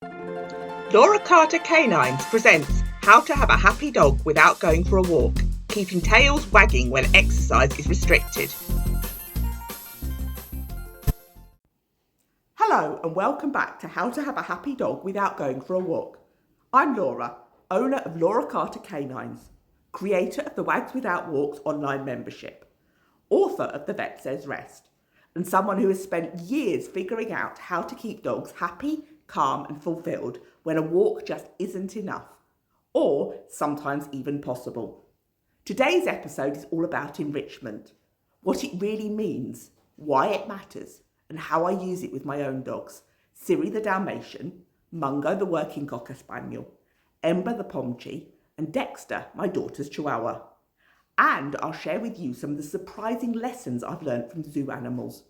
Laura Carter Canines presents How to Have a Happy Dog Without Going for a Walk, keeping tails wagging when exercise is restricted. Hello and welcome back to How to Have a Happy Dog Without Going for a Walk. I'm Laura, owner of Laura Carter Canines, creator of the Wags Without Walks online membership, author of The Vet Says Rest, and someone who has spent years figuring out how to keep dogs happy, calm and fulfilled when a walk just isn't enough, or sometimes even possible. Today's episode is all about enrichment, what it really means, why it matters, and how I use it with my own dogs, Siri the Dalmatian, Mungo the working Cocker Spaniel, Ember the Pomchi, and Dexter, my daughter's Chihuahua. And I'll share with you some of the surprising lessons I've learned from zoo animals,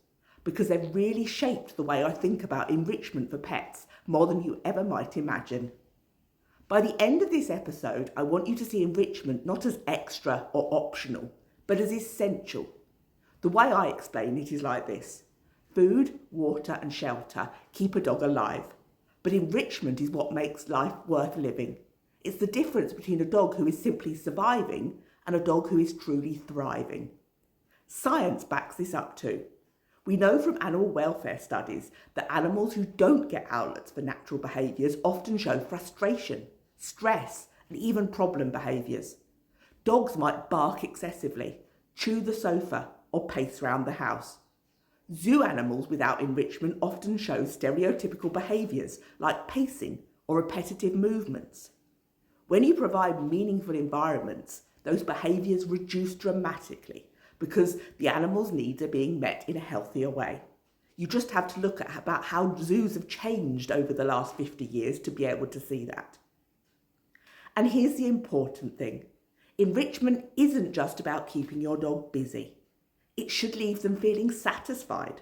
because they've really shaped the way I think about enrichment for pets more than you ever might imagine. By the end of this episode, I want you to see enrichment not as extra or optional, but as essential. The way I explain it is like this. Food, water and shelter keep a dog alive, but enrichment is what makes life worth living. It's the difference between a dog who is simply surviving and a dog who is truly thriving. Science backs this up too. We know from animal welfare studies that animals who don't get outlets for natural behaviours often show frustration, stress, and even problem behaviours. Dogs might bark excessively, chew the sofa, or pace around the house. Zoo animals without enrichment often show stereotypical behaviours like pacing or repetitive movements. When you provide meaningful environments, those behaviours reduce dramatically because the animal's needs are being met in a healthier way. You just have to look at about how zoos have changed over the last 50 years to be able to see that. And here's the important thing. Enrichment isn't just about keeping your dog busy. It should leave them feeling satisfied.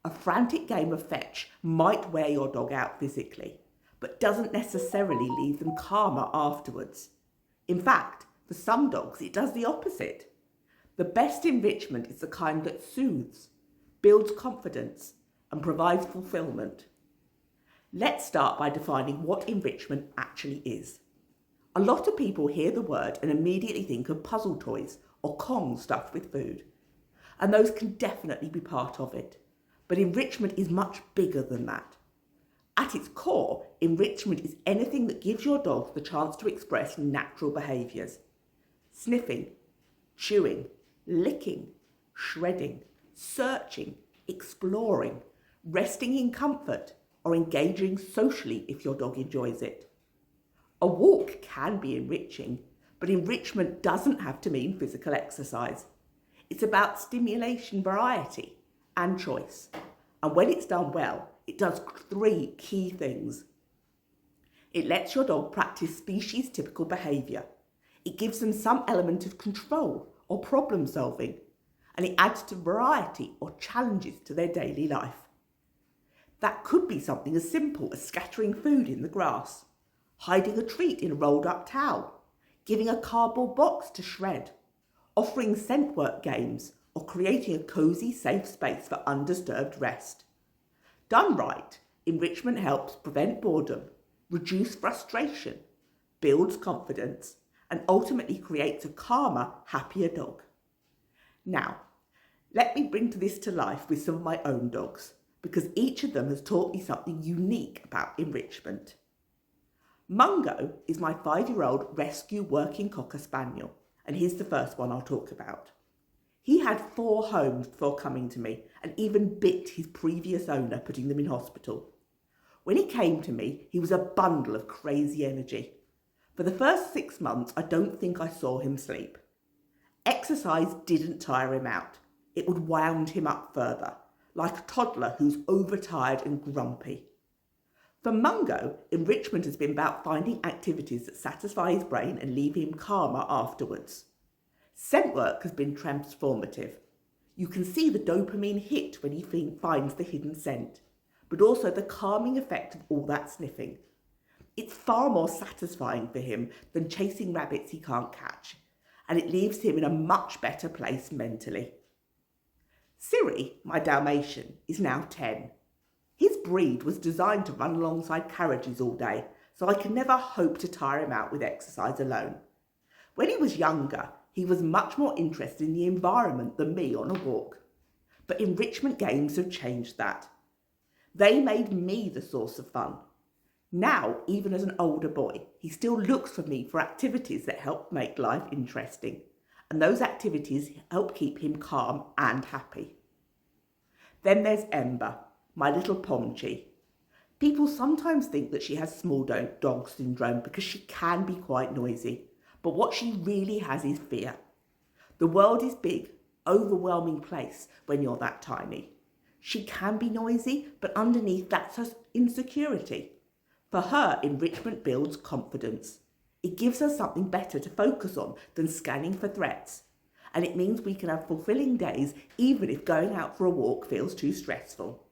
A frantic game of fetch might wear your dog out physically, but doesn't necessarily leave them calmer afterwards. In fact, for some dogs, it does the opposite. The best enrichment is the kind that soothes, builds confidence, and provides fulfillment. Let's start by defining what enrichment actually is. A lot of people hear the word and immediately think of puzzle toys or Kong stuffed with food. And those can definitely be part of it. But enrichment is much bigger than that. At its core, enrichment is anything that gives your dog the chance to express natural behaviours. Sniffing, chewing, licking, shredding, searching, exploring, resting in comfort, or engaging socially if your dog enjoys it. A walk can be enriching, but enrichment doesn't have to mean physical exercise. It's about stimulation, variety, and choice. And when it's done well, it does three key things. It lets your dog practice species-typical behaviour. It gives them some element of control or problem solving, and it adds to variety or challenges to their daily life. That could be something as simple as scattering food in the grass, hiding a treat in a rolled up towel, giving a cardboard box to shred, offering scent work games, or creating a cosy, safe space for undisturbed rest. Done right, enrichment helps prevent boredom, reduce frustration, builds confidence, and ultimately creates a calmer, happier dog. Now, let me bring this to life with some of my own dogs, because each of them has taught me something unique about enrichment. Mungo is my 5-year-old rescue working Cocker Spaniel, and here's the first one I'll talk about. He had 4 homes before coming to me and even bit his previous owner, putting them in hospital. When he came to me, he was a bundle of crazy energy. For the first 6 months, I don't think I saw him sleep. Exercise didn't tire him out. It would wound him up further, like a toddler who's overtired and grumpy. For Mungo, enrichment has been about finding activities that satisfy his brain and leave him calmer afterwards. Scent work has been transformative. You can see the dopamine hit when he finds the hidden scent, but also the calming effect of all that sniffing. It's far more satisfying for him than chasing rabbits he can't catch, and it leaves him in a much better place mentally. Siri, my Dalmatian, is now 10. His breed was designed to run alongside carriages all day, so I could never hope to tire him out with exercise alone. When he was younger, he was much more interested in the environment than me on a walk. But enrichment games have changed that. They made me the source of fun. Now, even as an older boy, he still looks for me for activities that help make life interesting. And those activities help keep him calm and happy. Then there's Ember, my little Pomchi. People sometimes think that she has small dog syndrome because she can be quite noisy. But what she really has is fear. The world is big, overwhelming place when you're that tiny. She can be noisy, but underneath that's her insecurity. For her, enrichment builds confidence. It gives her something better to focus on than scanning for threats. And it means we can have fulfilling days even if going out for a walk feels too stressful.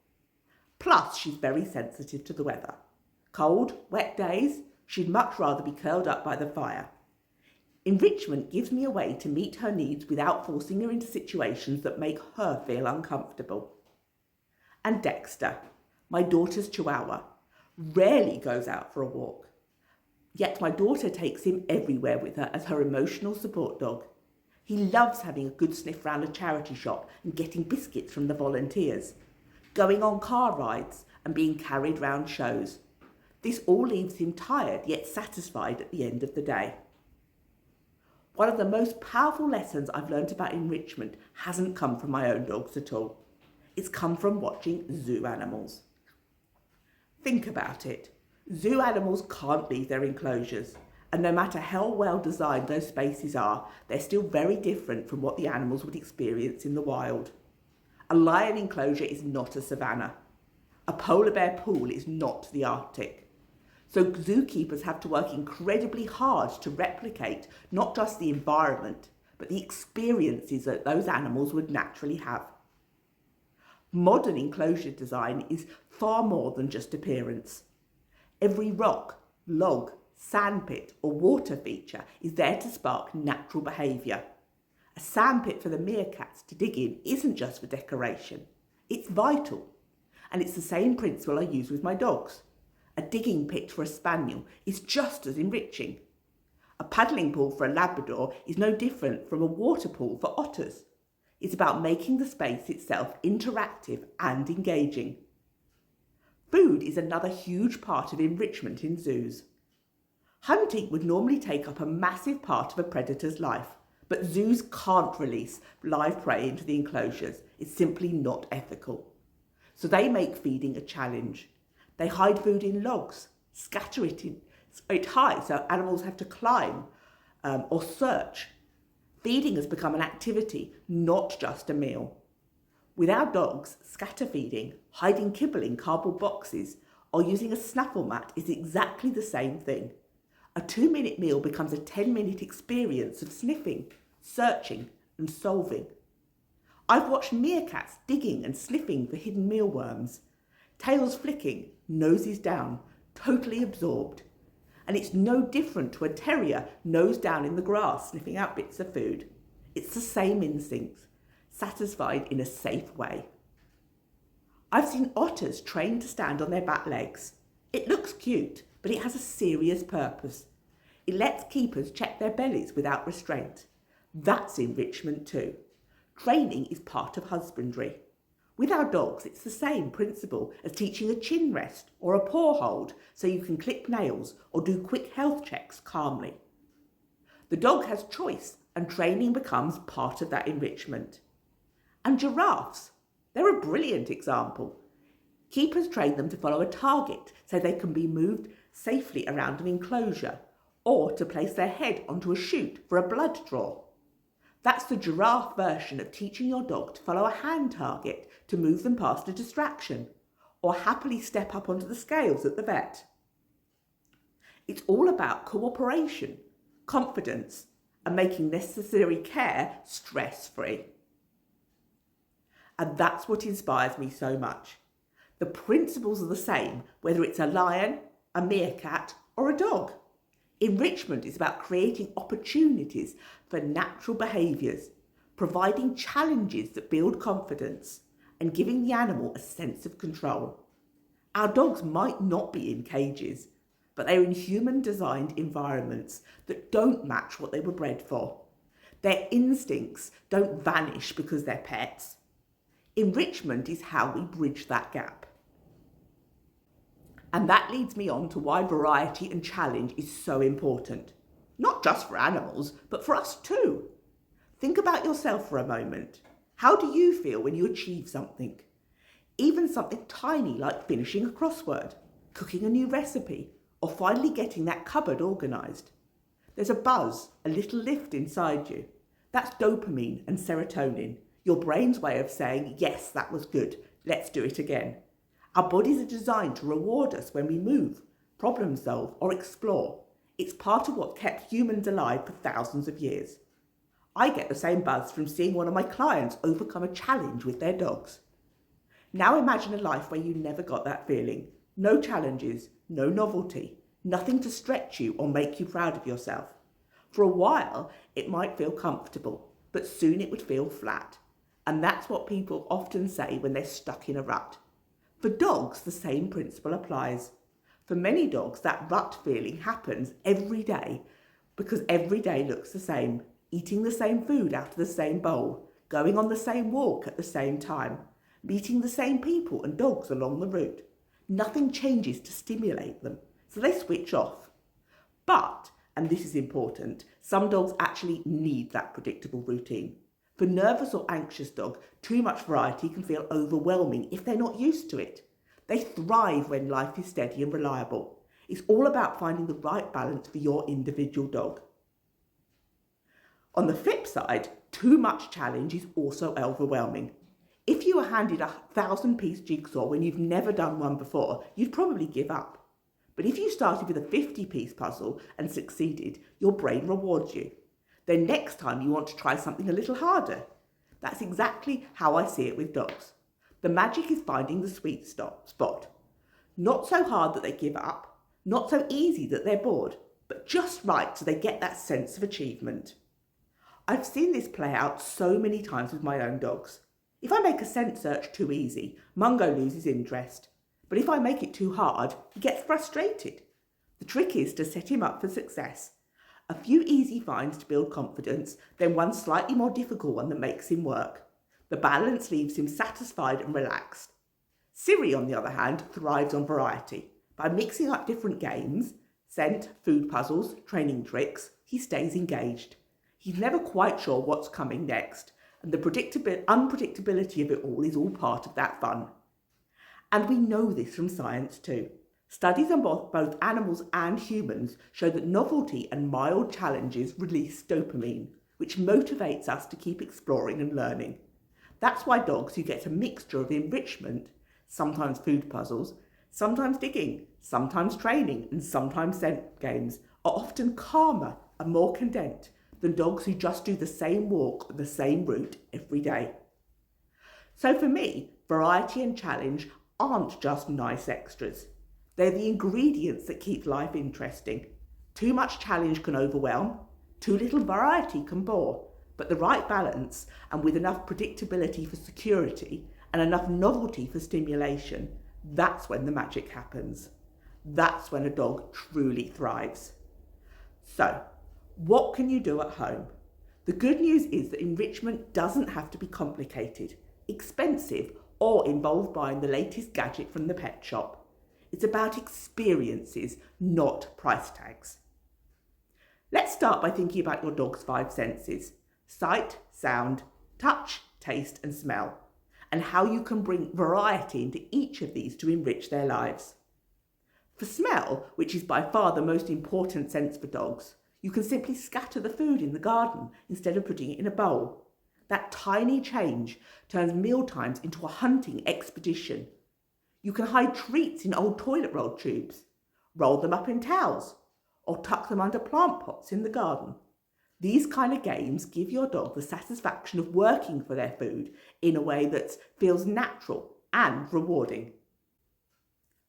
Plus, she's very sensitive to the weather. Cold, wet days, she'd much rather be curled up by the fire. Enrichment gives me a way to meet her needs without forcing her into situations that make her feel uncomfortable. And Dexter, my daughter's Chihuahua, rarely goes out for a walk. Yet my daughter takes him everywhere with her as her emotional support dog. He loves having a good sniff round a charity shop and getting biscuits from the volunteers, going on car rides and being carried round shows. This all leaves him tired yet satisfied at the end of the day. One of the most powerful lessons I've learned about enrichment hasn't come from my own dogs at all. It's come from watching zoo animals. Think about it. Zoo animals can't leave their enclosures, and no matter how well designed those spaces are, they're still very different from what the animals would experience in the wild. A lion enclosure is not a savanna. A polar bear pool is not the Arctic. So zookeepers have to work incredibly hard to replicate not just the environment, but the experiences that those animals would naturally have. Modern enclosure design is far more than just appearance. Every rock, log, sandpit or water feature is there to spark natural behaviour. A sandpit for the meerkats to dig in isn't just for decoration, it's vital. And it's the same principle I use with my dogs. A digging pit for a spaniel is just as enriching. A paddling pool for a Labrador is no different from a water pool for otters. It's about making the space itself interactive and engaging. Food is another huge part of enrichment in zoos. Hunting would normally take up a massive part of a predator's life, but zoos can't release live prey into the enclosures. It's simply not ethical. So they make feeding a challenge. They hide food in logs, scatter it high so animals have to climb or search. Feeding has become an activity, not just a meal. With our dogs, scatter feeding, hiding kibble in cardboard boxes, or using a snaffle mat is exactly the same thing. A 2-minute meal becomes a 10-minute experience of sniffing, searching, and solving. I've watched meerkats digging and sniffing for hidden mealworms, tails flicking, noses down, totally absorbed. And it's no different to a terrier nose down in the grass sniffing out bits of food. It's the same instincts, satisfied in a safe way. I've seen otters trained to stand on their back legs. It looks cute, but it has a serious purpose. It lets keepers check their bellies without restraint. That's enrichment too. Training is part of husbandry. With our dogs, it's the same principle as teaching a chin rest or a paw hold so you can clip nails or do quick health checks calmly. The dog has choice and training becomes part of that enrichment. And giraffes, they're a brilliant example. Keepers train them to follow a target so they can be moved safely around an enclosure or to place their head onto a chute for a blood draw. That's the giraffe version of teaching your dog to follow a hand target to move them past a distraction, or happily step up onto the scales at the vet. It's all about cooperation, confidence, and making necessary care stress-free. And that's what inspires me so much. The principles are the same, whether it's a lion, a meerkat, or a dog. Enrichment is about creating opportunities for natural behaviours, providing challenges that build confidence, and giving the animal a sense of control. Our dogs might not be in cages, but they're in human-designed environments that don't match what they were bred for. Their instincts don't vanish because they're pets. Enrichment is how we bridge that gap. And that leads me on to why variety and challenge is so important. Not just for animals, but for us too. Think about yourself for a moment. How do you feel when you achieve something? Even something tiny like finishing a crossword, cooking a new recipe, or finally getting that cupboard organised. There's a buzz, a little lift inside you. That's dopamine and serotonin, your brain's way of saying, yes, that was good, let's do it again. Our bodies are designed to reward us when we move, problem solve, or explore. It's part of what kept humans alive for thousands of years. I get the same buzz from seeing one of my clients overcome a challenge with their dogs. Now imagine a life where you never got that feeling. No challenges, no novelty, nothing to stretch you or make you proud of yourself. For a while, it might feel comfortable, but soon it would feel flat. And that's what people often say when they're stuck in a rut. For dogs, the same principle applies. For many dogs, that rut feeling happens every day because every day looks the same. Eating the same food out of the same bowl, going on the same walk at the same time, meeting the same people and dogs along the route. Nothing changes to stimulate them, so they switch off. But, and this is important, some dogs actually need that predictable routine. For nervous or anxious dog, too much variety can feel overwhelming if they're not used to it. They thrive when life is steady and reliable. It's all about finding the right balance for your individual dog. On the flip side, too much challenge is also overwhelming. If you were handed a 1,000-piece jigsaw when you've never done one before, you'd probably give up. But if you started with a 50-piece puzzle and succeeded, your brain rewards you. Then next time you want to try something a little harder. That's exactly how I see it with dogs. The magic is finding the sweet spot. Not so hard that they give up, not so easy that they're bored, but just right so they get that sense of achievement. I've seen this play out so many times with my own dogs. If I make a scent search too easy, Mungo loses interest. But if I make it too hard, he gets frustrated. The trick is to set him up for success. A few easy finds to build confidence, then one slightly more difficult one that makes him work. The balance leaves him satisfied and relaxed. Siri, on the other hand, thrives on variety. By mixing up different games, scent, food puzzles, training tricks, he stays engaged. He's never quite sure what's coming next, and the unpredictability of it all is all part of that fun. And we know this from science too. Studies on both animals and humans show that novelty and mild challenges release dopamine, which motivates us to keep exploring and learning. That's why dogs who get a mixture of enrichment, sometimes food puzzles, sometimes digging, sometimes training, and sometimes scent games, are often calmer and more content than dogs who just do the same walk or the same route every day. So for me, variety and challenge aren't just nice extras. They're the ingredients that keep life interesting. Too much challenge can overwhelm, too little variety can bore, but the right balance, and with enough predictability for security and enough novelty for stimulation, that's when the magic happens. That's when a dog truly thrives. So, what can you do at home? The good news is that enrichment doesn't have to be complicated, expensive, or involve buying the latest gadget from the pet shop. It's about experiences, not price tags. Let's start by thinking about your dog's 5 senses: sight, sound, touch, taste, and smell, and how you can bring variety into each of these to enrich their lives. For smell, which is by far the most important sense for dogs, you can simply scatter the food in the garden instead of putting it in a bowl. That tiny change turns mealtimes into a hunting expedition. You can hide treats in old toilet roll tubes, roll them up in towels, or tuck them under plant pots in the garden. These kind of games give your dog the satisfaction of working for their food in a way that feels natural and rewarding.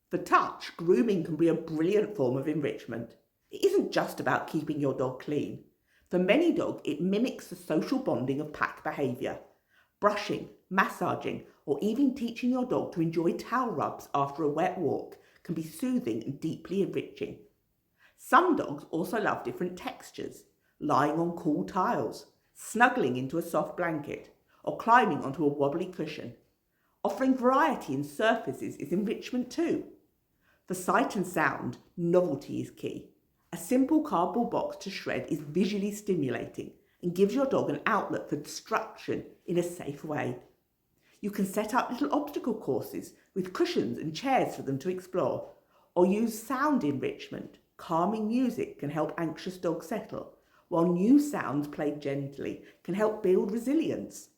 For touch, grooming can be a brilliant form of enrichment. It isn't just about keeping your dog clean. For many dogs, it mimics the social bonding of pack behaviour. Brushing, massaging, or even teaching your dog to enjoy towel rubs after a wet walk can be soothing and deeply enriching. Some dogs also love different textures, lying on cool tiles, snuggling into a soft blanket, or climbing onto a wobbly cushion. Offering variety in surfaces is enrichment too. For sight and sound, novelty is key. A simple cardboard box to shred is visually stimulating and gives your dog an outlet for destruction in a safe way. You can set up little obstacle courses with cushions and chairs for them to explore, or use sound enrichment. Calming music can help anxious dogs settle, while new sounds played gently can help build resilience.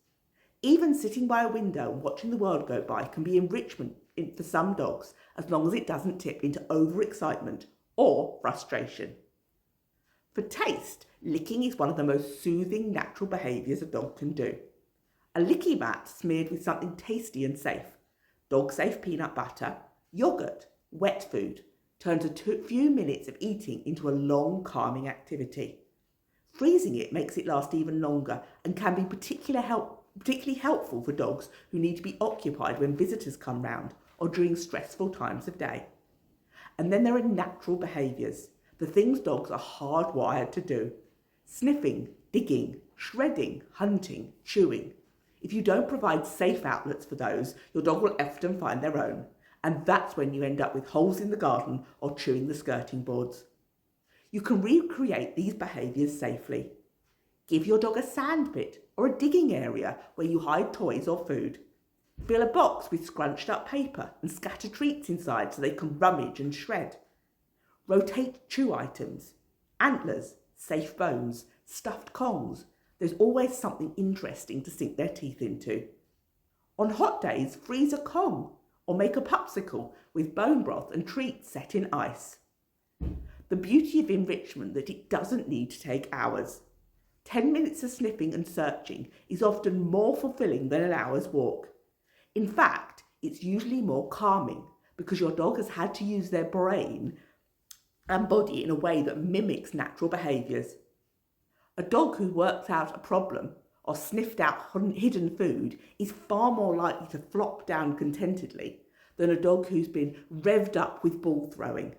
Even sitting by a window and watching the world go by can be enrichment for some dogs, as long as it doesn't tip into overexcitement or frustration. For taste, licking is one of the most soothing natural behaviours a dog can do. A licky mat smeared with something tasty and safe, dog-safe peanut butter, yoghurt, wet food, turns a few minutes of eating into a long, calming activity. Freezing it makes it last even longer and can be particularly helpful for dogs who need to be occupied when visitors come round or during stressful times of day. And then there are natural behaviours, the things dogs are hardwired to do. Sniffing, digging, shredding, hunting, chewing. If you don't provide safe outlets for those, your dog will often find their own, and that's when you end up with holes in the garden or chewing the skirting boards. You can recreate these behaviours safely. Give your dog a sandpit or a digging area where you hide toys or food. Fill a box with scrunched up paper and scatter treats inside so they can rummage and shred. Rotate chew items, antlers, safe bones, stuffed Kongs. There's always something interesting to sink their teeth into. On hot days, freeze a Kong or make a popsicle with bone broth and treats set in ice. The beauty of enrichment that it doesn't need to take hours. 10 minutes of sniffing and searching is often more fulfilling than an hour's walk. In fact, it's usually more calming because your dog has had to use their brain and body in a way that mimics natural behaviours. A dog who works out a problem or sniffed out hidden food is far more likely to flop down contentedly than a dog who's been revved up with ball throwing.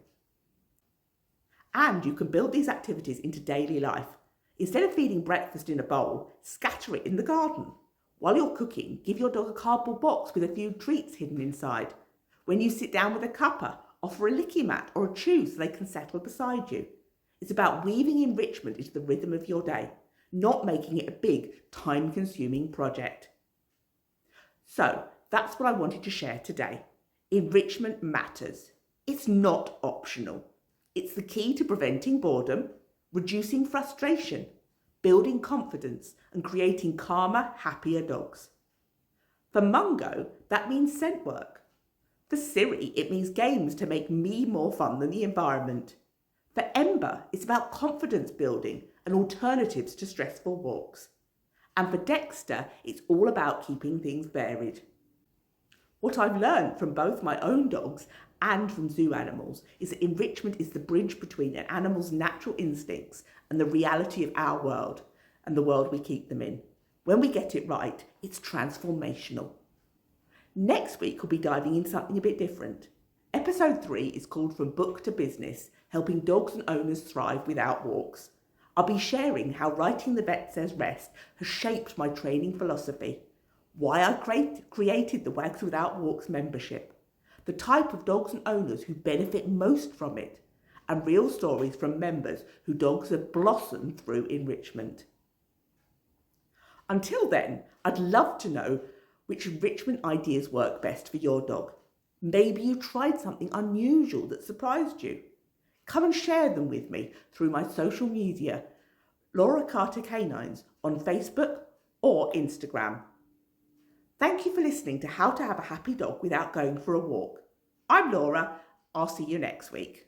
And you can build these activities into daily life. Instead of feeding breakfast in a bowl, scatter it in the garden. While you're cooking, give your dog a cardboard box with a few treats hidden inside. When you sit down with a cuppa, offer a licky mat or a chew so they can settle beside you. It's about weaving enrichment into the rhythm of your day, not making it a big, time-consuming project. So, that's what I wanted to share today. Enrichment matters. It's not optional. It's the key to preventing boredom, reducing frustration, building confidence, and creating calmer, happier dogs. For Mungo, that means scent work. For Siri, it means games to make me more fun than the environment. For Ember, it's about confidence building and alternatives to stressful walks. And for Dexter, it's all about keeping things varied. What I've learned from both my own dogs and from zoo animals is that enrichment is the bridge between an animal's natural instincts and the reality of our world and the world we keep them in. When we get it right, it's transformational. Next week, we'll be diving into something a bit different. Episode 3 is called From Book to Business, helping dogs and owners thrive without walks. I'll be sharing how writing The Vet Says Rest has shaped my training philosophy, why I created the Wags Without Walks membership, the type of dogs and owners who benefit most from it, and real stories from members whose dogs have blossomed through enrichment. Until then, I'd love to know which enrichment ideas work best for your dog. Maybe you tried something unusual that surprised you. Come and share them with me through my social media, Laura Carter Canines, on Facebook or Instagram. Thank you for listening to How to Have a Happy Dog Without Going for a Walk. I'm Laura. I'll see you next week.